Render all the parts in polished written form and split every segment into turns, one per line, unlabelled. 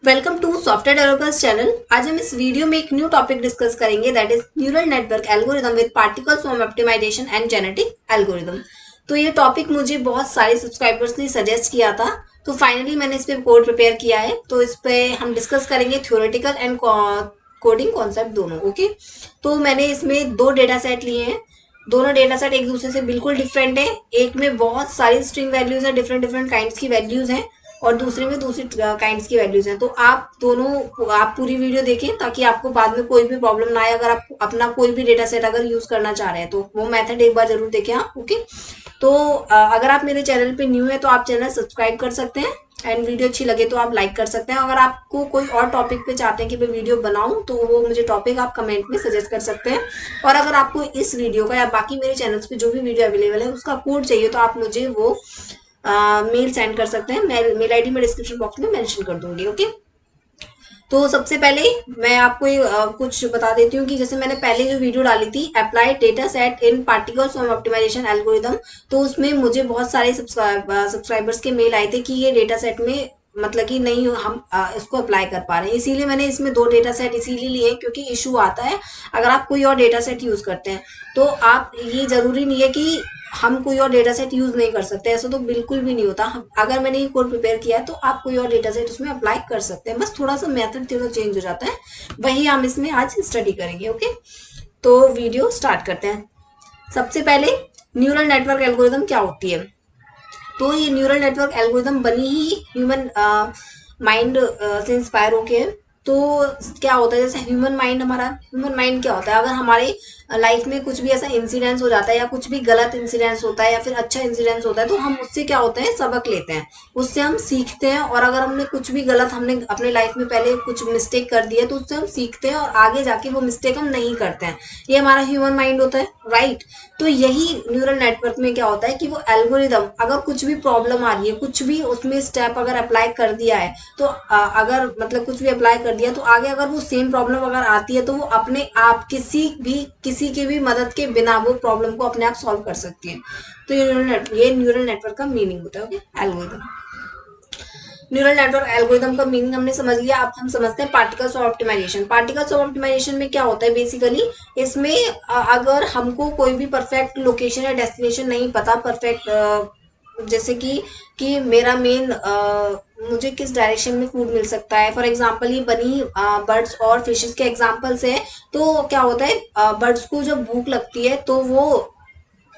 Welcome to software developers channel. आज हम इस वीडियो में एक न्यू टॉपिक डिस्कस करेंगे that is neural network algorithm with particle form optimization and genetic algorithm. तो ये टॉपिक मुझे बहुत सारे सब्सक्राइबर्स ने सजेस्ट किया था, तो फाइनली मैंने इस पे कोड प्रिपेयर किया है। तो इस पे हम डिस्कस करेंगे थ्योरेटिकल एंड कोडिंग कॉन्सेप्ट दोनों। ओके, तो मैंने इसमें दो डेटा सेट लिए हैं। दोनों डेटा सेट एक दूसरे से बिल्कुल डिफरेंट है। एक में बहुत सारी स्ट्रिंग वैल्यूज है, डिफरेंट डिफरेंट काइंड्स की वैल्यूज हैं, और दूसरे में दूसरी काइंड्स की वैल्यूज हैं। तो आप पूरी वीडियो देखें ताकि आपको बाद में कोई भी प्रॉब्लम ना आए। अगर आप अपना कोई भी डेटा सेट अगर यूज करना चाह रहे हैं तो वो मेथड एक बार जरूर देखें आप। ओके, तो अगर आप मेरे चैनल पे न्यू है तो आप चैनल सब्सक्राइब कर सकते हैं, एंड वीडियो अच्छी लगे तो आप लाइक कर सकते हैं। अगर आपको कोई और टॉपिक पे चाहते हैं कि मैं वीडियो बनाऊं तो वो मुझे टॉपिक आप कमेंट में सजेस्ट कर सकते हैं। और अगर आपको इस वीडियो का या बाकी मेरे चैनल्स पे जो भी वीडियो अवेलेबल है उसका कोड चाहिए तो आप मुझे वो मेल सेंड कर सकते हैं। मेल आईडी मैं डिस्क्रिप्शन बॉक्स में मेंशन कर दूंगी। ओके, तो सबसे पहले मैं आपको कुछ बता देती हूँ कि जैसे मैंने पहले जो वीडियो डाली थी अप्लाइड डेटा सेट इन पार्टिकल्स फॉर्म ऑप्टिमाइजेशन एल्गोरिदम, तो उसमें मुझे बहुत सारे सब्सक्राइबर्स के मेल आए थे कि ये डेटा सेट में मतलब कि नहीं हम इसको अप्लाई कर पा रहे हैं। इसीलिए मैंने इसमें दो डेटा सेट इसीलिए लिए क्योंकि इशू आता है अगर आप कोई और डेटा सेट यूज करते हैं। तो आप ये जरूरी नहीं है कि हम कोई और डेटा सेट यूज नहीं कर सकते, ऐसा तो बिल्कुल भी नहीं होता। अगर मैंने ये कोड प्रिपेयर किया है तो आप कोई और डेटा सेट उसमें अप्लाई कर सकते हैं, बस थोड़ा सा मेथड थोड़ा चेंज हो जाता है। वही हम इसमें आज स्टडी करेंगे। ओके, तो वीडियो स्टार्ट करते हैं। सबसे पहले न्यूरल नेटवर्क एल्गोरिदम क्या होती है। तो ये न्यूरल नेटवर्क एल्गोरिदम बनी ही ह्यूमन माइंड से इंस्पायर होके है। तो क्या होता है, जैसे ह्यूमन माइंड क्या होता है, अगर हमारे लाइफ में कुछ भी ऐसा इंसिडेंस हो जाता है या कुछ भी गलत इंसिडेंस होता है या फिर अच्छा इंसिडेंस होता है तो हम उससे क्या होते हैं सबक लेते हैं, उससे हम सीखते हैं। और अगर हमने कुछ भी गलत हमने अपने लाइफ में पहले कुछ मिस्टेक कर दी है तो उससे हम सीखते हैं और आगे जाके वो मिस्टेक हम नहीं करते हैं। ये हमारा ह्यूमन माइंड होता है, राइट। तो यही न्यूरल नेटवर्क में क्या होता है कि वो एल्गोरिदम अगर कुछ भी प्रॉब्लम आ रही है, कुछ भी उसमें स्टेप अगर अप्लाई कर दिया है तो अगर मतलब कुछ भी अप्लाई कर दिया तो आगे अगर वो सेम प्रॉब्लम अगर आती है तो वो अपने आप किसी की भी मदद के बिना वो प्रॉब्लम को अपने आप सॉल्व कर सकती है। तो ये न्यूरल नेटवर्क का मीनिंग होता है। Okay, algorithm. Neural network algorithm का मीनिंग हमने समझ लिया। अब हम समझते हैं particles of optimization. Particles of optimization में क्या होता है बेसिकली, इसमें अगर हमको कोई भी परफेक्ट लोकेशन या डेस्टिनेशन नहीं पता, परफेक्ट जैसे कि मेरा मेन मुझे किस डायरेक्शन में फूड मिल सकता है। फॉर एग्जांपल ये बनी बर्ड्स और फिशेस के एग्जांपल्स है। तो क्या होता है, बर्ड्स को जब भूख लगती है तो वो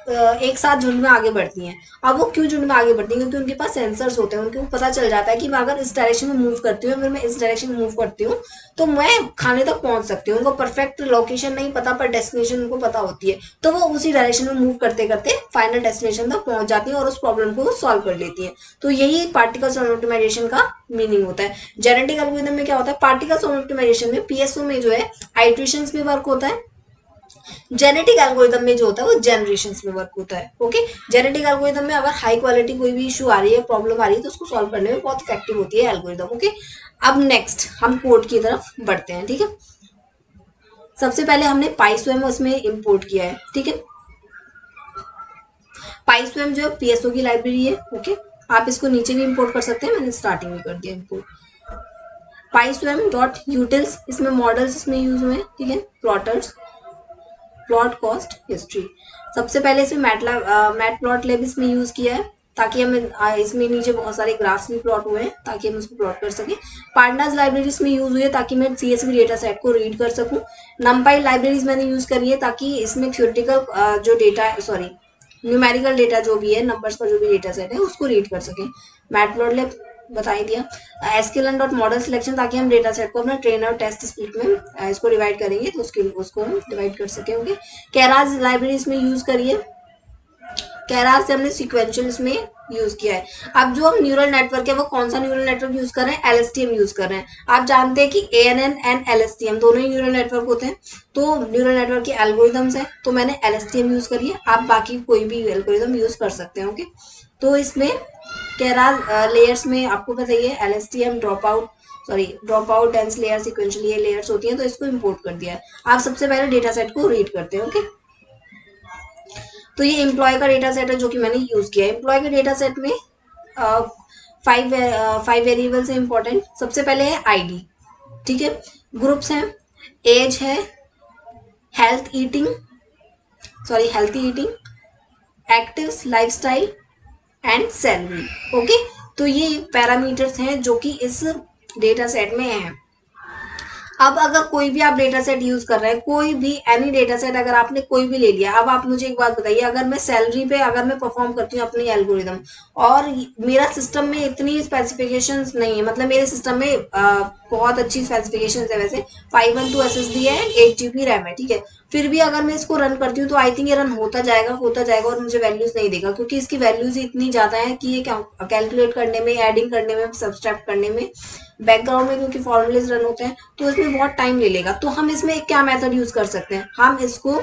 एक साथ झुंड में आगे बढ़ती हैं। अब वो क्यों झुंड में आगे बढ़ती हैं, क्योंकि उनके पास सेंसर्स होते हैं, उनको पता चल जाता है कि मैं अगर इस डायरेक्शन में मूव करती हूँ, अगर मैं इस डायरेक्शन में मूव करती हूँ तो मैं खाने तक पहुंच सकती हूँ। उनको परफेक्ट लोकेशन नहीं पता पर डेस्टिनेशन उनको पता होती है, तो वो उसी डायरेक्शन में मूव करते करते फाइनल डेस्टिनेशन तक पहुंच जाती है और उस प्रॉब्लम को सॉल्व कर लेती है। तो यही पार्टिकल्स ऑप्टिमाइजेशन का मीनिंग होता है। जेनेटिक एल्गोरिथम में क्या होता है, पार्टिकल्स ऑप्टिमाइजेशन में पीएसओ में जो है आइट्रेशंस में वर्क होता है। जेनेटिक एल्गोरिदम में जो होता है वो जनरेशन में वर्क होता है। ओके, जेनेटिक एल्गोरिदम में अगर हाई क्वालिटी कोई भी इशू आ रही है, प्रॉब्लम आ रही है तो उसको सॉल्व करने में बहुत इफेक्टिव होती है एल्गोरिदम। ओके, अब नेक्स्ट हम कोड की तरफ बढ़ते हैं। ठीक है, सबसे पहले हमने पाइस्वेम उसमें इंपोर्ट किया है। ठीक है, पाइस्वेम जो पीएसओ की लाइब्रेरी है। ओके, आप इसको नीचे भी इंपोर्ट कर सकते हैं, मैंने स्टार्टिंग में कर दिया इंपोर्ट। पाइस्वेम डॉट यूटिल्स, इसमें मॉडल्स इसमें यूज हुए हैं। ठीक है, प्लॉटर्स, प्लॉट कॉस्ट हिस्ट्री। सबसे पहले इसमें मैट प्लॉट लेब इसमें यूज किया है ताकि हम इसमें नीचे बहुत सारे ग्राफ्स भी प्लॉट हुए हैं ताकि हम उसको प्लॉट कर सकें। पांडास लाइब्रेरीज में यूज हुई है ताकि मैं सीएसवी डेटा सेट को रीड कर सकूं। नंपाई लाइब्रेरीज मैंने यूज करी है ताकि इसमें थ्योरेटिकल जो डेटा सॉरी न्यूमेरिकल डेटा जो भी है, नंबर्स का जो भी डेटा सेट है उसको रीड कर सकें। मैटप्लॉटलिब बता ही दिया। एसक्यूएल डॉट मॉडल सिलेक्शन ताकि हम डेटा सेट को अपना ट्रेन और टेस्ट स्प्लिट में इसको डिवाइड करेंगे तो उसको हम डिवाइड कर सकें। ओके, कैराज लाइब्रेरी इसमें यूज करिए। कैराज से हमने सिक्वेंशियल इसमें यूज किया है। अब जो हम न्यूरल नेटवर्क है वो कौन सा न्यूरल नेटवर्क यूज कर रहे हैं, एलएसटीएम यूज कर रहे हैं। आप जानते हैं कि एएनएन एंड एलएसटीएम दोनों ही न्यूरल नेटवर्क होते हैं। तो न्यूरल नेटवर्क के एल्गोरिदम्स है तो मैंने एलएसटीएम यूज करी है, आप बाकी कोई भी एल्गोरिदम यूज कर सकते हैं। ओके, तो इसमें कैराज लेयर्स में आपको बताइए LSTM drop out dense layer sequential ये लेयर्स होती हैं, तो इसको इंपोर्ट कर दिया है। आप सबसे पहले डेटा सेट को रीड करते हैं। ओके, तो ये एम्प्लॉय का डेटा सेट है जो कि मैंने यूज किया है। एम्प्लॉय के डेटा सेट में फाइव वेरिएबल्स है इंपॉर्टेंट। सबसे पहले है आईडी, ठीक है। ग्रुप्स हैं, एज है, healthy eating, active lifestyle and salary. Okay, तो ये पैरामीटर्स हैं जो कि इस डेटा सेट में हैं। अब अगर कोई भी आप डेटा सेट यूज कर रहे हैं, कोई भी एनी डेटा सेट अगर आपने कोई भी ले लिया, अब आप मुझे एक बात बताइए, अगर मैं सैलरी पे अगर मैं परफॉर्म करती हूँ अपनी एल्गोरिदम और मेरा सिस्टम में इतनी स्पेसिफिकेशंस नहीं है, मतलब मेरे सिस्टम में बहुत अच्छी स्पेसिफिकेशंस है वैसे, 512 SSD है, 8 GB रैम है, ठीक है, फिर भी अगर मैं इसको रन करती हूँ तो आई थिंक ये रन होता जाएगा और मुझे वैल्यूज नहीं देगा, क्योंकि इसकी वैल्यूज इतनी ज्यादा है कि ये कैलकुलेट करने में, एडिंग करने में, सब्सट्रैक्ट करने में, बैकग्राउंड में क्योंकि फॉर्मूलेज रन होते हैं तो इसमें बहुत टाइम ले लेगा। तो हम इसमें एक क्या मेथड यूज कर सकते हैं, हम इसको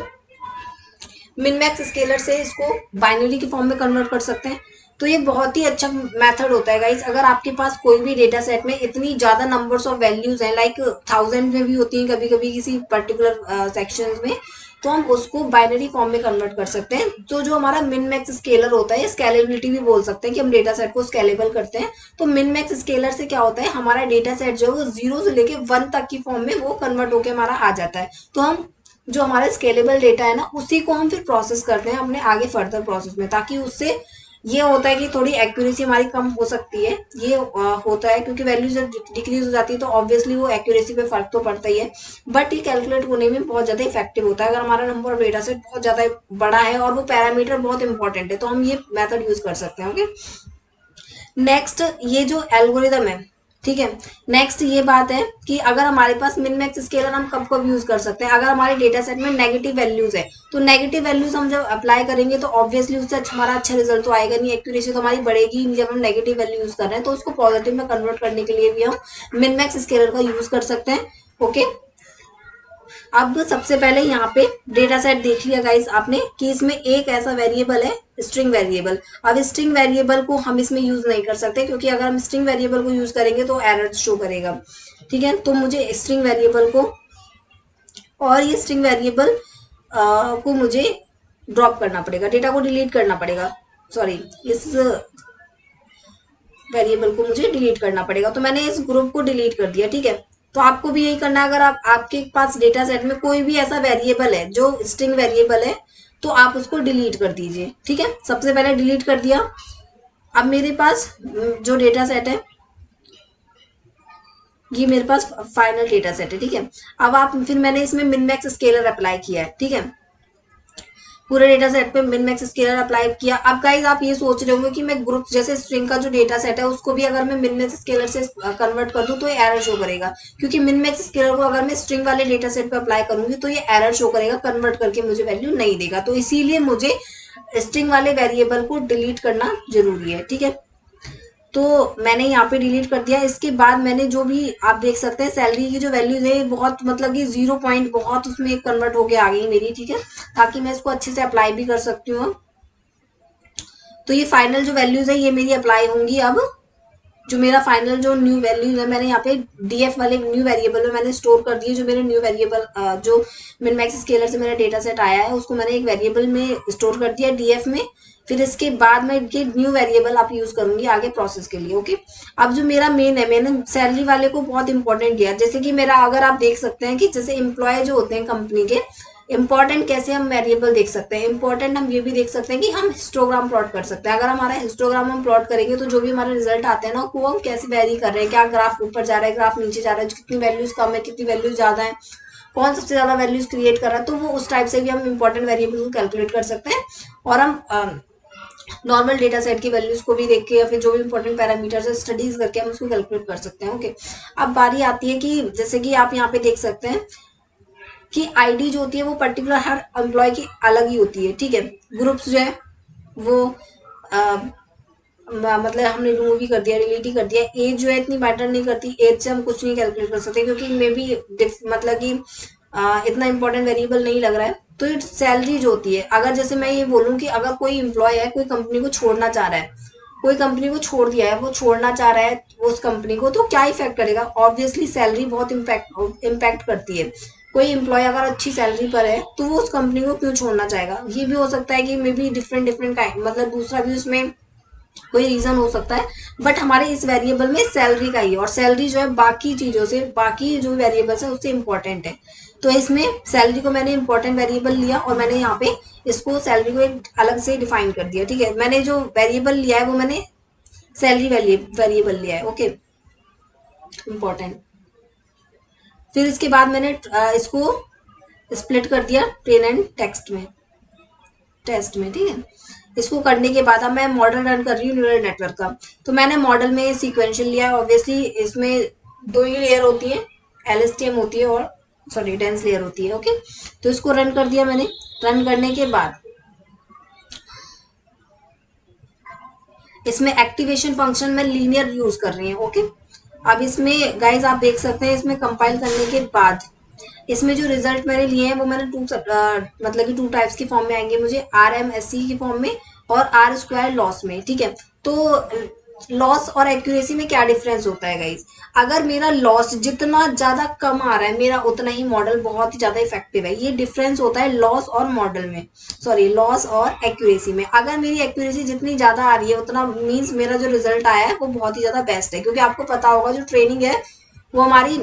मिन मैक्स स्केलर से इसको बाइनरी के फॉर्म में कन्वर्ट कर सकते हैं। तो ये बहुत ही अच्छा मेथड होता है गाइस। अगर आपके पास कोई भी डेटा सेट में इतनी ज्यादा नंबर्स ऑफ वैल्यूज हैं, लाइक 1000 में भी होती हैं कभी कभी किसी पर्टिकुलर सेक्शंस में, तो हम उसको बाइनरी फॉर्म में कन्वर्ट कर सकते हैं। तो जो हमारा मिन मैक्स स्केलर होता है, स्केलेबिलिटी भी बोल सकते हैं कि हम डेटा सेट को स्केलेबल करते हैं। तो मिन मैक्स स्केलर से क्या होता है, हमारा डेटा सेट जो है वो 0 से लेके 1 तक की फॉर्म में वो कन्वर्ट होकर हमारा आ जाता है। तो हम जो हमारा स्केलेबल डेटा है ना, उसी को हम फिर प्रोसेस करते हैं अपने आगे फर्दर प्रोसेस में, ताकि उससे ये होता है कि थोड़ी एक्यूरेसी हमारी कम हो सकती है। ये होता है क्योंकि वैल्यू जब डिक्रीज हो जाती है तो ऑब्वियसली वो एक्यूरेसी पे फर्क तो पड़ता ही है, बट ये कैलकुलेट होने में बहुत ज्यादा इफेक्टिव होता है। अगर हमारा नंबर ऑफ डेटा सेट बहुत ज्यादा बड़ा है और वो पैरामीटर बहुत इंपॉर्टेंट है तो हम ये मेथड यूज कर सकते हैं। ओके, नेक्स्ट ये जो एल्गोरिदम है, ठीक है, नेक्स्ट ये बात है कि अगर हमारे पास मिन मैक्स स्केलर हम कब कब यूज कर सकते हैं, अगर हमारे डेटा सेट में नेगेटिव वैल्यूज है तो नेगेटिव वैल्यूज हम जब अप्लाई करेंगे तो ऑब्वियसली उससे हमारा अच्छा रिजल्ट तो आएगा नहीं, एक्यूरेसी तो हमारी बढ़ेगी नहीं जब हम नेगेटिव वैल्यू यूज कर रहे हैं। तो उसको पॉजिटिव में कन्वर्ट करने के लिए भी हम मिन मैक्स स्केलर का यूज कर सकते हैं। ओके, अब सबसे पहले यहाँ पे डेटा सेट देख लिया गाइस आपने कि इसमें एक ऐसा वेरिएबल है स्ट्रिंग वेरिएबल। अब स्ट्रिंग वेरिएबल को हम इसमें यूज नहीं कर सकते, क्योंकि अगर हम स्ट्रिंग वेरिएबल को यूज करेंगे तो एरर शो करेगा, ठीक है। तो मुझे स्ट्रिंग वेरिएबल को, और ये स्ट्रिंग वेरिएबल को मुझे ड्रॉप करना पड़ेगा, डेटा को डिलीट करना पड़ेगा, सॉरी, इस वेरिएबल को मुझे डिलीट करना पड़ेगा। तो मैंने इस ग्रुप को डिलीट कर दिया, ठीक है। तो आपको भी यही करना है। अगर आपके पास डेटा सेट में कोई भी ऐसा वेरिएबल है जो स्ट्रिंग वेरिएबल है तो आप उसको डिलीट कर दीजिए, ठीक है। सबसे पहले डिलीट कर दिया। अब मेरे पास जो डेटा सेट है, ये मेरे पास फाइनल डेटा सेट है, ठीक है। अब आप फिर मैंने इसमें मिन मैक्स स्केलर अप्लाई किया है, ठीक है, पूरे डेटा सेट पे मिन मैक्स स्केलर अप्लाई किया। अब गाइस आप ये सोच रहे होंगे कि मैं ग्रुप जैसे स्ट्रिंग का जो डेटा सेट है उसको भी अगर मैं मिन मैक्स स्केलर से कन्वर्ट कर दूं तो ये एरर शो करेगा, क्योंकि मिन मैक्स स्केलर को अगर मैं स्ट्रिंग वाले डेटा सेट पे अप्लाई करूंगी तो ये एरर शो करेगा, कन्वर्ट करके मुझे वैल्यू नहीं देगा। तो इसीलिए मुझे स्ट्रिंग वाले वेरिएबल को डिलीट करना जरूरी है, ठीक है। तो मैंने यहाँ पे डिलीट कर दिया। इसके बाद मैंने जो भी आप देख सकते हैं सैलरी की जो वैल्यूज है बहुत, मतलब कि 0 पॉइंट बहुत उसमें कन्वर्ट होके आ गई मेरी, ठीक है, ताकि मैं इसको अच्छे से अप्लाई भी कर सकती हूँ। तो ये फाइनल जो वैल्यूज है ये मेरी अप्लाई होंगी। अब जो मेरा फाइनल जो न्यू वैल्यूज है मैंने यहाँ पे डीएफ वाले न्यू वेरिएबल में मैंने स्टोर कर दिए। जो मेरे न्यू वेरिएबल जो मिन मैक्स स्केलर से मेरा डेटा सेट आया है उसको मैंने एक वेरिएबल में स्टोर कर दिया डीएफ में। फिर इसके बाद मैं ये न्यू वेरिएबल आप यूज करूंगी आगे प्रोसेस के लिए। ओके, अब जो मेरा मेन है, मैंने सैलरी वाले को बहुत इंपॉर्टेंट दिया। जैसे कि मेरा, अगर आप देख सकते हैं कि जैसे एम्प्लॉय जो होते हैं कंपनी के, इंपॉर्टेंट कैसे हम वेरिएबल देख सकते हैं, इंपॉर्टेंट हम ये भी देख सकते हैं कि हम हिस्टोग्राम प्लॉट कर सकते हैं। अगर हमारा हिस्टोग्राम हम प्लॉट करेंगे तो जो भी हमारे रिजल्ट आते हैं ना वो हम कैसे वेरी कर रहे हैं, क्या ग्राफ ऊपर जा रहा है, ग्राफ नीचे जा रहा है, कितनी वैल्यूज कम है, कितनी वैल्यूज ज्यादा है, कौन सबसे ज्यादा वैल्यूज क्रिएट कर रहा है, तो वो उस टाइप से भी हम इंपॉर्टेंट वेरिएबल को कैलकुलेट कर सकते हैं। और हम नॉर्मल डेटा सेट की वैल्यूज को भी देख के या फिर जो भी इंपॉर्टेंट पैरामीटर्स है स्टडीज करके हम उसको कैलकुलेट कर सकते हैं। ओके, अब बारी आती है कि जैसे कि आप यहाँ पे देख सकते हैं कि आईडी जो होती है वो पर्टिकुलर हर एम्प्लॉय की अलग ही होती है, ठीक है। ग्रुप्स जो है वो मतलब हमने रिमूव ही कर दिया, डिलीट ही कर दिया। एज जो है इतनी मैटर नहीं करती, एज से हम कुछ नहीं कैलकुलेट कर सकते क्योंकि मे बी मतलब कि इतना इंपॉर्टेंट वेरिएबल नहीं लग रहा है। तो सैलरी जो होती है, अगर जैसे मैं ये बोलूँ कि अगर कोई एम्प्लॉय है, कोई कंपनी को छोड़ना चाह रहा है, कोई कंपनी को छोड़ दिया है, वो छोड़ना चाह रहा है उस कंपनी को, तो क्या इफेक्ट करेगा, ऑब्वियसली सैलरी बहुत इम्पैक्ट करती है। कोई एम्प्लॉय अगर अच्छी सैलरी पर है तो वो उस कंपनी को क्यों छोड़ना चाहेगा। ये भी हो सकता है कि मे बी डिफरेंट काइंड, मतलब दूसरा भी उसमें कोई रीजन हो सकता है, बट हमारे इस वेरिएबल में सैलरी का ही है, और सैलरी जो है बाकी चीजों से, बाकी जो वेरिएबल्स है उससे इम्पोर्टेंट है। तो इसमें सैलरी को मैंने इंपॉर्टेंट वेरिएबल लिया और मैंने यहाँ पे इसको सैलरी को एक अलग से डिफाइन कर दिया। ठीक है, मैंने जो वेरिएबल लिया है वो मैंने सैलरी वेरिएबल लिया है। Okay, important. फिर इसके बाद मैंने इसको स्प्लिट कर दिया प्लेन एंड टेस्ट में। ठीक है, इसको करने के बाद अब मैं मॉडल रन कर रही हूँ न्यूरल नेटवर्क का। तो मैंने मॉडल में सीक्वेंशियल लिया है, ऑब्वियसली इसमें दो ही लेयर होती है, LSTM होती है और सॉरी डेंस लेयर होती है। ओके, तो इसको रन कर दिया मैंने। रन करने के बाद इसमें एक्टिवेशन फंक्शन में लीनियर यूज कर रही है। ओके, अब इसमें गाइज आप देख सकते हैं, इसमें कंपाइल करने के बाद इसमें जो रिजल्ट मैंने लिए हैं वो मैंने मतलब कि 2 टाइप्स की फॉर्म में आएंगे मुझे, RMSE की फॉर्म में और R² लॉस में। ठीक है, तो लॉस और एक्यूरेसी में क्या डिफरेंस होता है गाइज? अगर मेरा लॉस जितना ज्यादा कम आ रहा है मेरा उतना ही मॉडल बहुत ही ज्यादा इफेक्टिव है। ये डिफरेंस होता है लॉस और मॉडल में, सॉरी लॉस और एक्यूरेसी में। अगर मेरी एक्यूरेसी जितनी ज्यादा आ रही है उतना मीन्स मेरा जो रिजल्ट आया है वो बहुत ही ज्यादा बेस्ट है, क्योंकि आपको पता होगा जो ट्रेनिंग है वो हमारी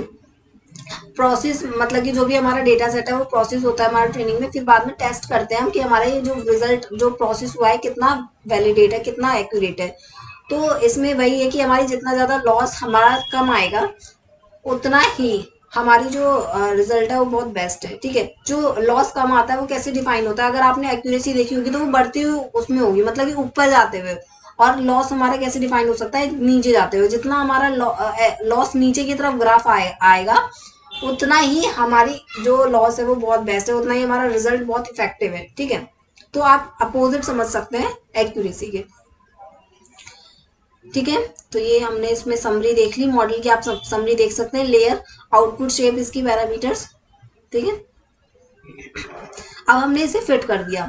प्रोसेस, मतलब कि जो भी हमारा डेटा सेट है वो प्रोसेस होता है हमारा ट्रेनिंग में, फिर बाद में टेस्ट करते हैं हम कि हमारा ये जो रिजल्ट जो प्रोसेस हुआ है कितना वैलिडेट है, कितना एक्यूरेट है। तो इसमें वही है कि हमारी जितना ज़्यादा लॉस हमारा कम आएगा उतना ही हमारी जो रिजल्ट है वो बहुत बेस्ट है। ठीक है, जो लॉस कम आता है वो कैसे डिफाइन होता है? अगर आपने एक्यूरेसी देखी होगी तो वो बढ़ती हुई उसमें होगी, मतलब कि ऊपर जाते हुए। और लॉस हमारा कैसे डिफाइन हो सकता है? नीचे जाते हुए। जितना हमारा लॉस नीचे की तरफ ग्राफ आएगा उतना ही हमारी जो लॉस है वो बहुत बेस्ट है, उतना ही हमारा रिजल्ट बहुत इफेक्टिव है। ठीक है, तो आप अपोजिट समझ सकते हैं एक्यूरेसी के। ठीक है, तो ये हमने इसमें समरी देख ली मॉडल की, आप समरी देख सकते हैं, लेयर, आउटपुट, शेप, इसकी पैरामीटर्स। ठीक है, अब हमने इसे फिट कर दिया।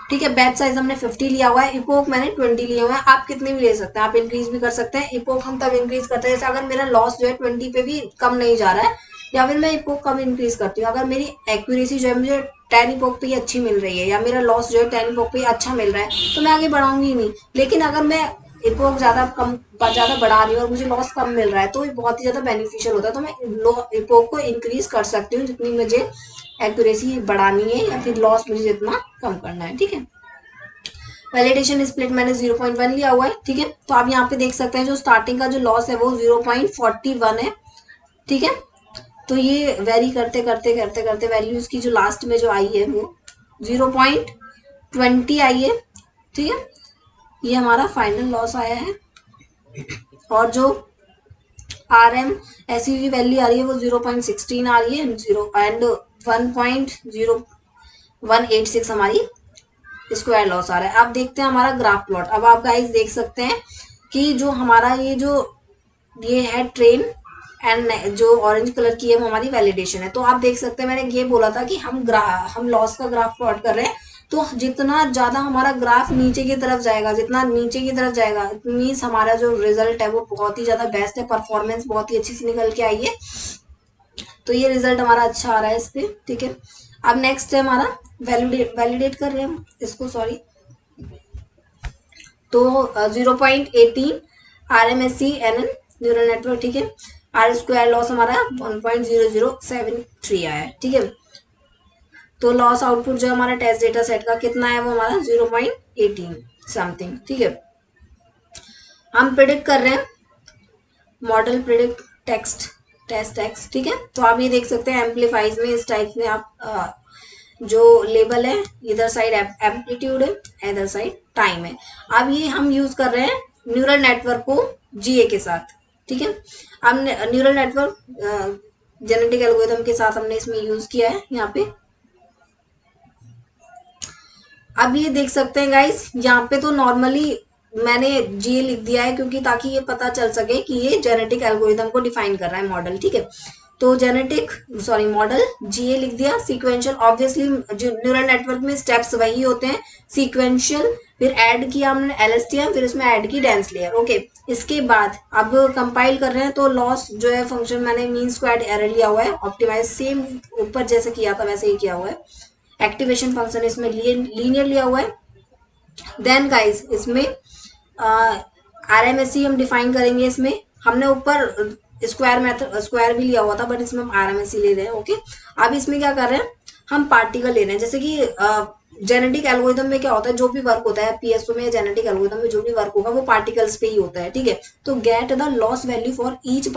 ठीक है, बैच साइज हमने 50 लिया हुआ है, इपोक मैंने 20 लिए हुए हैं। आप कितने भी ले सकते हैं, आप इंक्रीज भी कर सकते हैं। इपोक हम तब इंक्रीज करते हैं जैसे अगर मेरा लॉस जो है 20 पे भी कम नहीं जा रहा है, या फिर मैं इपोक कम इंक्रीज करती हूँ अगर मेरी एक्यूरेसी जो है मुझे 10 इपोक पे ही अच्छी मिल रही है, या मेरा लॉस जो है 10 इपोक पे ही अच्छा मिल रहा है, तो मैं आगे बढ़ाऊंगी नहीं। लेकिन अगर मैं इपोक ज़्यादा बढ़ा रही हूँ और मुझे लॉस कम मिल रहा है तो ये बहुत ही ज़्यादा बेनिफिशियल होता है। तो मैं इपोक को इंक्रीज कर सकती हूँ जितनी मुझे एक्यूरेसी बढ़ानी है, या फिर लॉस मुझे जितना कम करना है। ठीक है, वैलिडेशन स्प्लिट मैंने 0.1 लिया हुआ है। ठीक है, तो आप यहाँ पे देख सकते हैं जो स्टार्टिंग का जो लॉस है वो 0.41 है। ठीक है, तो ये वेरी करते करते करते करते वैल्यू इसकी जो लास्ट में जो आई है वो 0.20 आई है। ठीक है, ये हमारा फाइनल लॉस आया है, और जो RMSE की वैल्यू आ रही है वो 0.16 आ रही है, 1.0186 हमारी स्क्वायर लॉस आ रहा है। अब देखते हैं हमारा ग्राफ प्लॉट। अब आप गाइस देख सकते हैं कि जो हमारा ये है ट्रेन, एंड जो ऑरेंज कलर की है वो हमारी वैलिडेशन है। तो आप देख सकते हैं मैंने ये बोला था कि हम लॉस का ग्राफ प्लॉट कर रहे हैं, तो जितना ज्यादा हमारा ग्राफ नीचे की तरफ जाएगा, जितना नीचे की तरफ जाएगा मीन्स हमारा जो रिजल्ट है वो बहुत ही ज्यादा बेस्ट है, परफॉर्मेंस बहुत ही अच्छी से निकल के आई है। तो ये रिजल्ट हमारा अच्छा आ रहा है इस पे। ठीक है, अब नेक्स्ट है हमारा वैलिडेट कर रहे हैं हम इसको, सॉरी। तो 0.18 RMSE NN न्यूरल नेटवर्क। ठीक है, R² लॉस हमारा 1.0073 आया है। ठीक है, तो लॉस आउटपुट जो हमारा टेस्ट डेटा सेट का कितना है वो हमारा 0.18 समथिंग। ठीक है, हम प्रिडिक्ट कर रहे हैं मॉडल प्रिडिक्ट टेस्ट टेक्स्ट। ठीक है, तो आप ये देख सकते हैं एम्पलीफाइज में इस टाइप में आप जो लेबल है इधर साइड एम्पलीट्यूड है, इधर साइड टाइम है। अब ये हम यूज कर रहे हैं न्यूरल नेटवर्क को GA के साथ। ठीक है, हम न्यूरल नेटवर्क जेनेटिक एल्गोरिथम के साथ हमने इसमें यूज किया है यहाँ पे। अब ये देख सकते हैं गाइस, यहाँ पे तो नॉर्मली मैंने GA लिख दिया है क्योंकि ताकि ये पता चल सके कि ये जेनेटिक एल्गोरिथम को डिफाइन कर रहा है मॉडल। ठीक है, तो मॉडल GA लिख दिया। सीक्वेंशियल, ऑब्वियसली जो न्यूरल नेटवर्क में स्टेप्स वही होते हैं, सीक्वेंशियल, फिर ऐड किया हमने LSTM, फिर उसमें ऐड की डेंस लेयर। ओके, इसके बाद अब कंपाइल कर रहे हैं तो लॉस जो है फंक्शन मैंने मीन स्क्वायर्ड एरर लिया हुआ है, ऑप्टिमाइज सेम ऊपर जैसे किया था वैसे ही किया हुआ है। एक्टिवेशन फंक्शन इसमें लीनियर लिया हुआ है। देन गाइस इसमें RMSE हम डिफाइन करेंगे। इसमें हमने ऊपर स्क्वायर मेथड स्क्वायर भी लिया हुआ था, बट इसमें हम RMSE ले रहे हैं। ओके, अब इसमें क्या कर रहे हैं, हम पार्टिकल ले रहे हैं। जैसे कि जेनेटिक एल्गोरिथम में क्या होता है, जो भी वर्क होता है PSO में, जेनेटिक एल्गोरिथम में जो भी वर्क होगा वो पार्टिकल्स पे ही होता है। ठीक है, तो get the loss value for each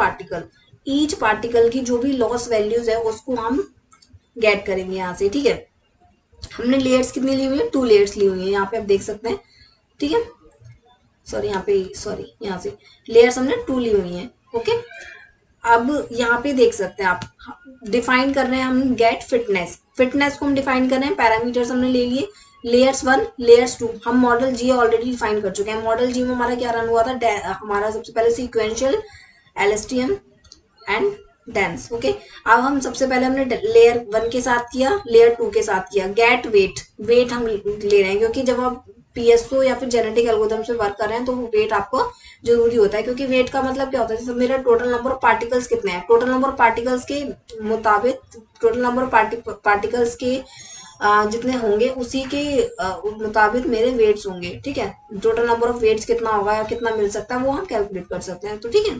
particle की जो भी लॉस वैल्यूज है उसको हम गेट करेंगे यहाँ से। ठीक है, हमने लेयर्स कितनी ली हुई है, 2 लेयर्स ली हुई है, यहाँ पे आप देख सकते हैं। ठीक है, यहाँ से लेयर्स हमने 2 ली हुई हैं। ओके, अब यहाँ पे देख सकते हैं आप, डिफाइन कर रहे हैं हम गेट फिटनेस को हम डिफाइन कर रहे हैं। पैरामीटर्स हमने ले लिए, लेयर्स 1 लेयर्स 2, हम मॉडल जी ऑलरेडी डिफाइन कर चुके हैं। मॉडल जी में हमारा क्या रन हुआ था, हमारा सबसे पहले sequential, LSTM and dense. Okay, अब हम सबसे पहले हमने लेयर 1 के साथ किया, लेयर 2 के साथ किया। गेट वेट हम ले रहे हैं, क्योंकि जब आप PSO या फिर जेनेटिक एल्गोरिथम से वर्क कर रहे हैं तो वेट आपको जरूरी होता है, क्योंकि वेट का मतलब क्या होता है, जैसे मेरा टोटल नंबर ऑफ पार्टिकल्स कितने हैं, टोटल नंबर ऑफ पार्टिकल्स के मुताबिक, टोटल नंबर ऑफ पार्टिकल्स के जितने होंगे उसी के मुताबिक मेरे वेट्स होंगे। ठीक है, टोटल नंबर ऑफ वेट्स कितना होगा या कितना मिल सकता है वो हम कैलकुलेट कर सकते हैं। तो ठीक है,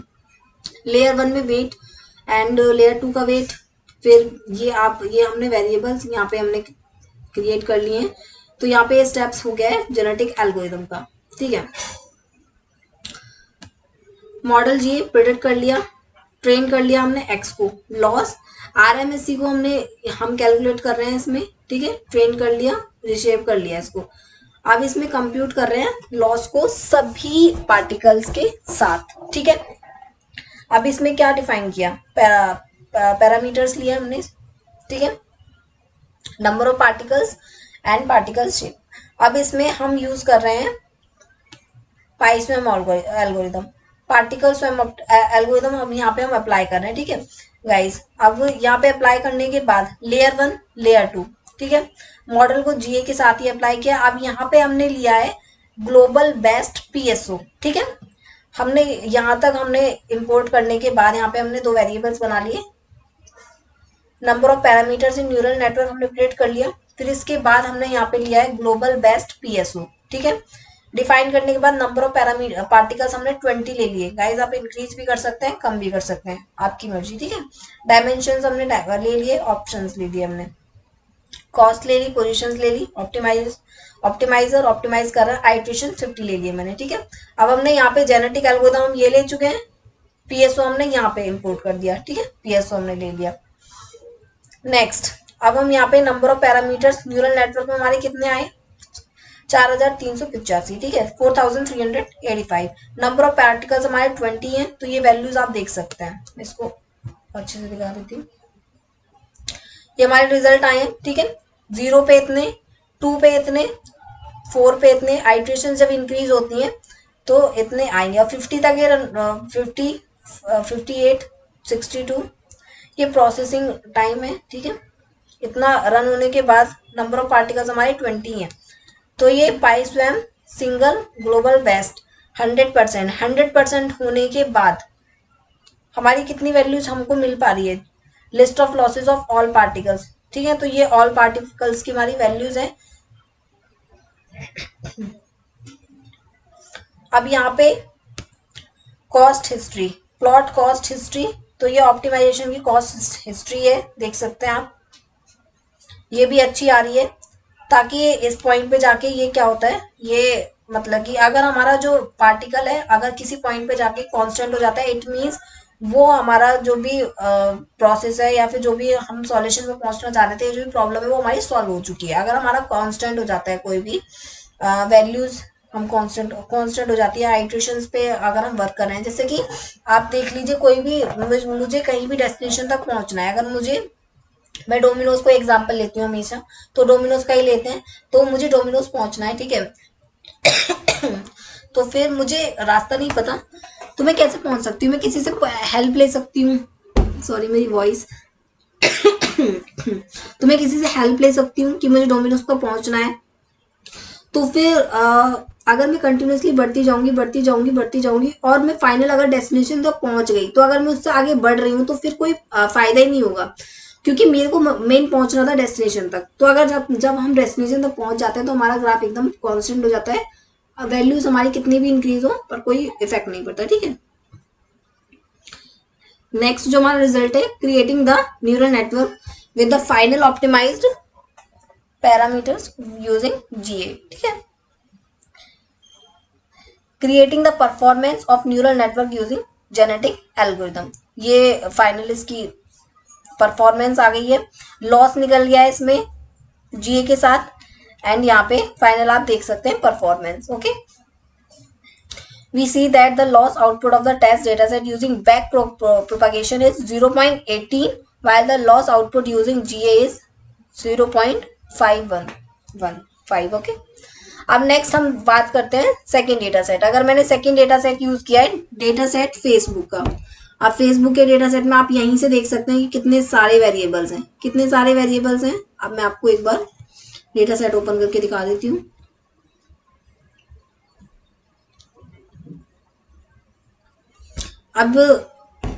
लेयर 1 में वेट एंड लेयर 2 का वेट, फिर ये हमने वेरिएबल्स यहाँ पे हमने क्रिएट कर लिए हैं। तो यहाँ पे स्टेप्स हो गया है जेनेटिक एल्गोरिथम का। ठीक है, मॉडल जी प्रेडिक्ट कर लिया, ट्रेन कर लिया हमने एक्स को, लॉस RMSE को हम कैलकुलेट कर रहे हैं इसमें। ठीक है, ट्रेन कर लिया, रिशेप कर लिया इसको। अब इसमें कंप्यूट कर रहे हैं लॉस को सभी पार्टिकल्स के साथ। ठीक है, अब इसमें क्या डिफाइन किया, पैरामीटर्स लिए हमने। ठीक है, number of particles and particle shape. अब इसमें हम यूज कर रहे हैं पाइस्वेम एल्गोरिथम, पार्टिकल स्वयं एल्गोरिथम हम यहाँ पे हम अप्लाई कर रहे हैं। ठीक है गाइस, अब यहाँ पे अप्लाई करने के बाद लेयर 1 लेयर 2, ठीक है, मॉडल को GA के साथ ही अप्लाई किया। अब यहाँ पे हमने लिया है ग्लोबल बेस्ट PSO। ठीक है, हमने यहाँ तक हमने इंपोर्ट करने के बाद यहाँ पे हमने 2 वेरिएबल्स बना लिए, number of parameters in neural network हमने क्रिएट कर लिया। फिर इसके बाद हमने यहाँ पे लिया है ग्लोबल बेस्ट PSO। ठीक है, डिफाइन करने के बाद नंबर ऑफ पैरामीटर पार्टिकल्स हमने 20 ले लिए। गाइस आप इंक्रीज भी कर सकते हैं, कम भी कर सकते हैं, आपकी मर्जी। ठीक है, डायमेंशंस हमने ले लिए, ऑप्शंस ले लिए हमने, कॉस्ट ले ली, पोजीशंस ले ली, ऑप्टिमाइजर ऑप्टिमाइज कर रहा है, आइट्रेशन 50 ले लिए मैंने। ठीक है, अब हमने यहाँ पे जेनेटिक एल्गोरिथम हम ये ले चुके हैं, PSO हमने यहाँ पे इंपोर्ट कर दिया। ठीक है, PSO हमने ले लिया। नेक्स्ट, अब हम यहाँ पे number of parameters neural network में हमारे कितने आए, 4385। ठीक है, 4385। नंबर ऑफ पार्टिकल्स हमारे 20 हैं, तो ये वैल्यूज आप देख सकते हैं। इसको अच्छे से दिखा देती हूँ, ये हमारे रिजल्ट आए हैं। ठीक है, 0 पे इतने, 2 पे इतने, 4 पे इतने, आइट्रेशन जब इंक्रीज होती है तो इतने आएंगे, और 50 तक ये 50 58 62 ये प्रोसेसिंग टाइम है। ठीक है, इतना रन होने के बाद नंबर ऑफ पार्टिकल्स हमारे 20 हैं, तो ये पाइस्वेम सिंगल ग्लोबल बेस्ट 100% होने के बाद हमारी कितनी वैल्यूज हमको मिल पा रही है, list of losses of all particles. ठीक है, तो ये ऑल पार्टिकल्स की हमारी वैल्यूज है। अब यहाँ पे cost history, plot cost history, तो ये ऑप्टिमाइजेशन की कॉस्ट हिस्ट्री है, देख सकते हैं आप, ये भी अच्छी आ रही है। ताकि इस पॉइंट पे जाके ये क्या होता है, ये मतलब कि अगर हमारा जो पार्टिकल है अगर किसी पॉइंट पे जाके कांस्टेंट हो जाता है, इट मींस वो हमारा जो भी प्रोसेस है या फिर जो भी हम सॉल्यूशन में पहुंचना चाह रहे थे, जो भी प्रॉब्लम है वो हमारी सॉल्व हो चुकी है। अगर हमारा कांस्टेंट हो जाता है कोई भी वैल्यूज, हम कांस्टेंट हो जाती है आइट्रेशंस पे अगर हम वर्क कर रहे हैं। जैसे कि आप देख लीजिए, कोई भी मुझे कहीं भी डेस्टिनेशन तक पहुंचना है, अगर मुझे, मैं डोमिनोज को एग्जांपल लेती हूँ हमेशा, तो डोमिनोज का ही लेते हैं, तो मुझे डोमिनोज पहुंचना है। ठीक है तो फिर मुझे रास्ता नहीं पता, तो मैं कैसे पहुंच सकती हूँ, मैं किसी से हेल्प ले सकती हूँ, सॉरी मेरी वॉइस तो मैं किसी से हेल्प ले सकती हूँ कि मुझे डोमिनोज को पहुंचना है। तो फिर अगर मैं कंटिन्यूसली बढ़ती जाऊंगी और मैं फाइनल अगर डेस्टिनेशन तक पहुंच गई, तो अगर मैं उससे आगे बढ़ रही हूँ तो फिर कोई फायदा ही नहीं होगा, क्योंकि मेरे को मेन पहुंचना था डेस्टिनेशन तक। तो अगर जब हम डेस्टिनेशन तक पहुंच जाते हैं तो हमारा ग्राफ एकदम कांस्टेंट हो जाता है, वैल्यूज हमारी कितनी भी इंक्रीज हो पर कोई इफेक्ट नहीं पड़ता, ठीक है। नेक्स्ट जो हमारा रिजल्ट है, creating the neural network with the final optimized parameters using GA, ठीक है। Creating the performance of neural network using genetic algorithm, ये फाइनल इसकी परफॉर्मेंस आ गई है, लॉस निकल गया है इसमें जीए के साथ, एंड यहाँ पे फाइनल आप देख सकते हैं performance, okay. We see that the loss output of the test dataset using back propagation is 0.18, while the loss output using GA is 0.5115, okay। अब नेक्स्ट हम बात करते हैं सेकेंड डेटा सेट। अगर मैंने सेकेंड डेटा सेट यूज किया है data set Facebook का, अब फेसबुक के डेटा सेट में आप यहीं से देख सकते हैं कि कितने सारे वेरिएबल्स हैं, कितने सारे वेरिएबल्स हैं। अब मैं आपको एक बार डेटा सेट ओपन करके दिखा देती हूँ। अब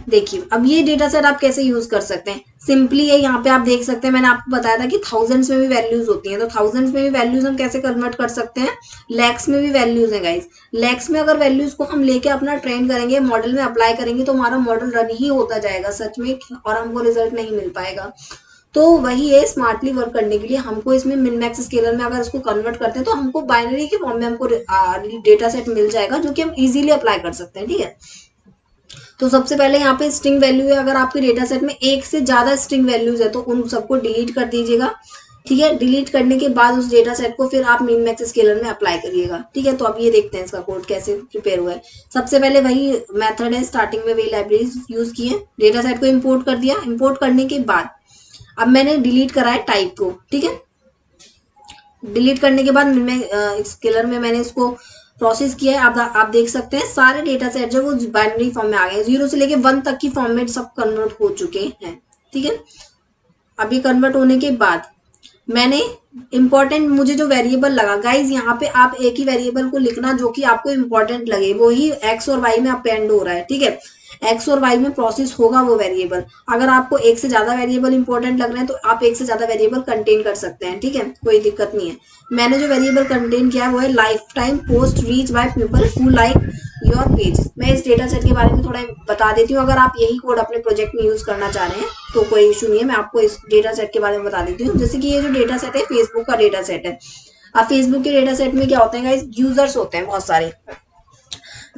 देखिए, अब ये डेटा सेट आप कैसे यूज कर सकते हैं, सिंपली है, यहाँ पे आप देख सकते हैं, मैंने आपको बताया था कि थाउजेंड्स में भी वैल्यूज होती हैं, तो थाउजेंड्स में भी वैल्यूज हम कैसे कन्वर्ट कर सकते हैं, लैक्स में भी वैल्यूज हैं गाइस। लैक्स में अगर वैल्यूज को हम लेके अपना ट्रेन करेंगे, मॉडल में अप्लाई करेंगे, तो हमारा मॉडल रन ही होता जाएगा सच में, और हमको रिजल्ट नहीं मिल पाएगा। तो वही है, स्मार्टली वर्क करने के लिए हमको इसमें मिन मैक्स स्केलर में अगर इसको कन्वर्ट करते हैं तो हमको बाइनरी के फॉर्म में हमको डेटा सेट मिल जाएगा, जो कि हम इजीली अप्लाई कर सकते हैं, ठीक है। तो सबसे पहले यहाँ पे स्ट्रिंग वैल्यू है, अगर आपके डेटा सेट में एक से ज्यादा स्ट्रिंग वैल्यूज है तो उन सबको डिलीट कर दीजिएगा, ठीक है। डिलीट करने के बाद उस डेटा सेट को फिर आप मिन मैक्स स्केलर में अप्लाई करिएगा, ठीक है। तो अब ये देखते हैं इसका कोड कैसे प्रिपेयर हुआ है। सबसे पहले वही मेथड है, स्टार्टिंग में वही लाइब्रेरीज यूज की है, डेटा सेट को इम्पोर्ट कर दिया। इम्पोर्ट करने के बाद अब मैंने डिलीट करा है टाइप को, ठीक है। डिलीट करने के बाद स्केलर में मैंने इसको प्रोसेस किया है। आप देख सकते हैं सारे डेटा सेट जो वो बाइनरी फॉर्म में आ गए, 0 से लेके 1 तक की फॉर्म में सब कन्वर्ट हो चुके हैं, ठीक है। अभी कन्वर्ट होने के बाद मैंने इंपॉर्टेंट मुझे जो वेरिएबल लगा गाइज, यहाँ पे आप एक ही वेरिएबल को लिखना जो कि आपको इंपॉर्टेंट लगे, वो ही एक्स और वाई में अपेंड हो रहा है, ठीक है। एक्स और वाई में प्रोसेस होगा वो वेरिएबल। अगर आपको एक से ज्यादा वेरिएबल इंपॉर्टेंट लग रहे हैं तो आप एक से ज्यादा वेरिएबल कंटेन कर सकते हैं, ठीक है, कोई दिक्कत नहीं है। मैंने जो वेरिएबल कंटेन किया है वो है life time post reach by people who like your page. मैं इस डेटा सेट के बारे में थोड़ा बता देती हूँ, अगर आप यही कोड अपने प्रोजेक्ट में यूज करना चाह रहे हैं तो कोई इशू नहीं है, मैं आपको इस डेटा सेट के बारे में बता देती हूँ। जैसे कि ये जो डेटा सेट है फेसबुक का डेटा सेट है। अब फेसबुक के डेटा सेट में क्या होते हैं गाइस, यूजर्स होते हैं बहुत सारे।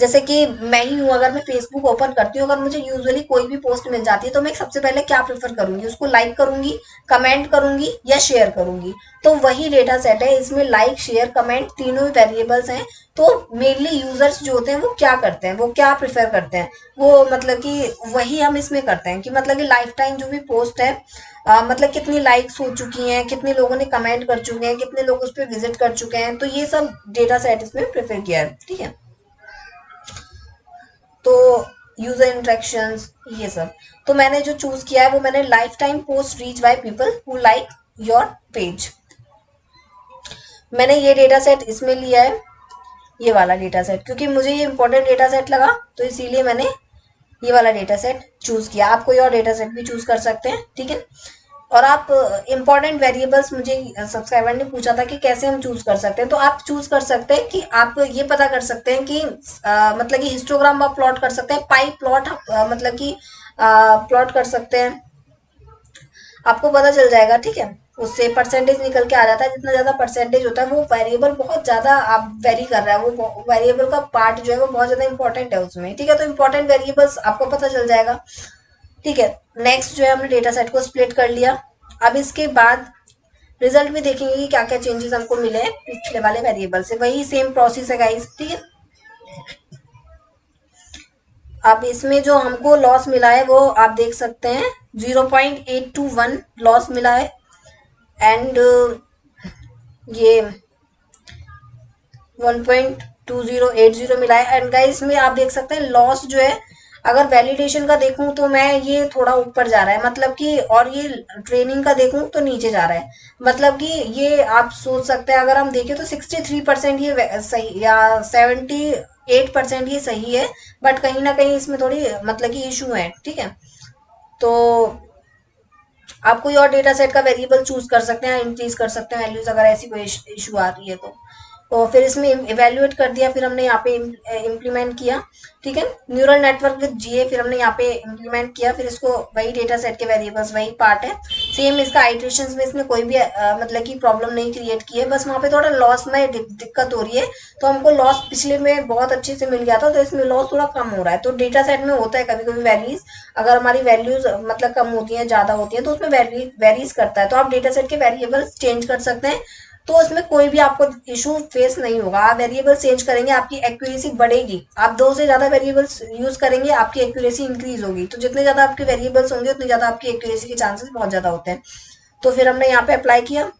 जैसे कि मैं ही हूँ, अगर मैं फेसबुक ओपन करती हूँ, अगर मुझे यूजुअली कोई भी पोस्ट मिल जाती है तो मैं सबसे पहले क्या प्रेफर करूंगी, उसको लाइक करूंगी, कमेंट करूंगी या शेयर करूंगी। तो वही डेटा सेट है, इसमें लाइक शेयर कमेंट तीनों वेरिएबल्स हैं। तो मेनली यूजर्स जो होते हैं वो क्या करते हैं, वो क्या प्रेफर करते हैं, वो मतलब कि वही हम इसमें करते हैं कि मतलब कि लाइफ टाइम जो भी पोस्ट है, मतलब कितनी लाइक्स हो चुकी हैं, कितने लोगों ने कमेंट कर चुके हैं, कितने लोग उस पर विजिट कर चुके हैं, तो ये सब डेटा सेट इसमें प्रेफर किया है, ठीक है। तो यूजर इंटरेक्शंस ये सब, तो मैंने जो चूज किया है वो मैंने life time post reach by people who like your page. मैंने ये डेटा सेट इसमें लिया है, ये वाला डेटा सेट, क्योंकि मुझे ये इंपॉर्टेंट डेटा सेट लगा तो इसीलिए मैंने ये वाला डेटा सेट चूज किया। आप कोई और डेटा सेट भी चूज कर सकते हैं, ठीक है। और आप इंपॉर्टेंट वेरिएबल्स, मुझे सब्सक्राइबर ने पूछा था कि कैसे हम चूज कर सकते हैं, तो आप चूज कर सकते हैं कि आप ये पता कर सकते हैं कि मतलब कि हिस्टोग्राम आप प्लॉट कर सकते हैं, पाई प्लॉट मतलब कि प्लॉट कर सकते हैं, आपको पता चल जाएगा, ठीक है। उससे परसेंटेज निकल के आ जाता है, जितना ज्यादा परसेंटेज होता है वो वेरिएबल बहुत ज्यादा आप वेरी कर रहा है, वो वेरिएबल का पार्ट जो है वो बहुत ज्यादा इंपॉर्टेंट है उसमें, ठीक है। तो इंपॉर्टेंट वेरिएबल्स आपको पता चल जाएगा, ठीक है। नेक्स्ट जो है हमने डेटा सेट को स्प्लिट कर लिया। अब इसके बाद रिजल्ट भी देखेंगे कि क्या क्या चेंजेस हमको मिले हैं पिछले वाले वेरिएबल से, वही सेम प्रोसेस है गाइस, ठीक है। अब इसमें जो हमको लॉस मिला है वो आप देख सकते हैं 0.821 लॉस मिला है, एंड ये 1.2080 मिला है। एंड गाइस में आप देख सकते हैं लॉस जो है, अगर वैलिडेशन का देखूं तो मैं ये थोड़ा ऊपर जा रहा है, मतलब कि, और ये ट्रेनिंग का देखूं तो नीचे जा रहा है, मतलब कि ये आप सोच सकते हैं अगर हम देखें तो 63% ये सही या 78% ये सही है, बट कहीं ना कहीं इसमें थोड़ी मतलब कि इशू है, ठीक है। तो आप कोई और डेटा सेट का वेरिएबल चूज कर सकते हैं, इंक्रीज कर सकते हैं वैल्यूज अगर ऐसी कोई इशू आ रही है तो, और फिर इसमें इवेल्युएट कर दिया, फिर हमने यहाँ पे इम्प्लीमेंट किया, ठीक है, न्यूरल नेटवर्क विद जीए, फिर हमने यहाँ पे इम्प्लीमेंट किया, फिर इसको वही डेटा सेट के वेरिएबल्स वही पार्ट है सेम। इसका आइट्रेशन में इसमें कोई भी मतलब की प्रॉब्लम नहीं क्रिएट की है, बस वहाँ पे थोड़ा लॉस में दिक्कत हो रही है। तो हमको लॉस पिछले में बहुत अच्छे से मिल गया था, तो इसमें लॉस थोड़ा कम हो रहा है। तो डेटा सेट में होता है कभी कभी वैल्यूज, अगर हमारी वैल्यूज मतलब कम होती है ज़्यादा होती है तो उसमें वेरीज करता है। तो आप डेटा सेट के वेरिएबल्स चेंज कर सकते हैं, तो उसमें कोई भी आपको इशू फेस नहीं होगा। आप वेरिएबल चेंज करेंगे, आपकी एक्यूरेसी बढ़ेगी। आप 2 से ज़्यादा वेरिएबल्स यूज करेंगे, आपकी एक्यूरेसी इंक्रीज होगी। तो जितने ज़्यादा आपके वेरिएबल्स होंगे उतनी ज़्यादा आपकी एक्यूरेसी के चांसेस बहुत ज़्यादा होते हैं। तो फिर हमने यहाँ पे अप्लाई किया,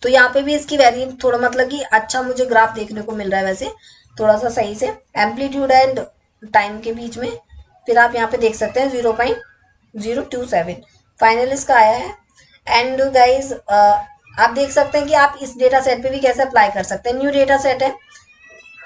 तो यहाँ पे भी इसकी वैल्यू थोड़ा मतलब कि अच्छा मुझे ग्राफ देखने को मिल रहा है वैसे, थोड़ा सा सही से एम्पलीट्यूड एंड टाइम के बीच में। फिर आप यहाँ पे देख सकते हैं 0.027 फाइनल इसका आया है। एंड गाइज आप देख सकते हैं कि आप इस डेटा सेट पे भी कैसे अप्लाई कर सकते हैं। न्यू डेटा सेट है,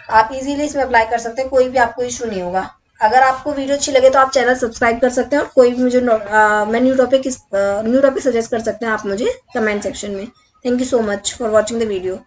आप इजीली इसमें अप्लाई कर सकते हैं, कोई भी आपको इशू नहीं होगा। अगर आपको वीडियो अच्छी लगे तो आप चैनल सब्सक्राइब कर सकते हैं, और कोई भी मुझे मैं न्यू टॉपिक सजेस्ट कर सकते हैं आप मुझे कमेंट सेक्शन में। Thank you so much for watching the video.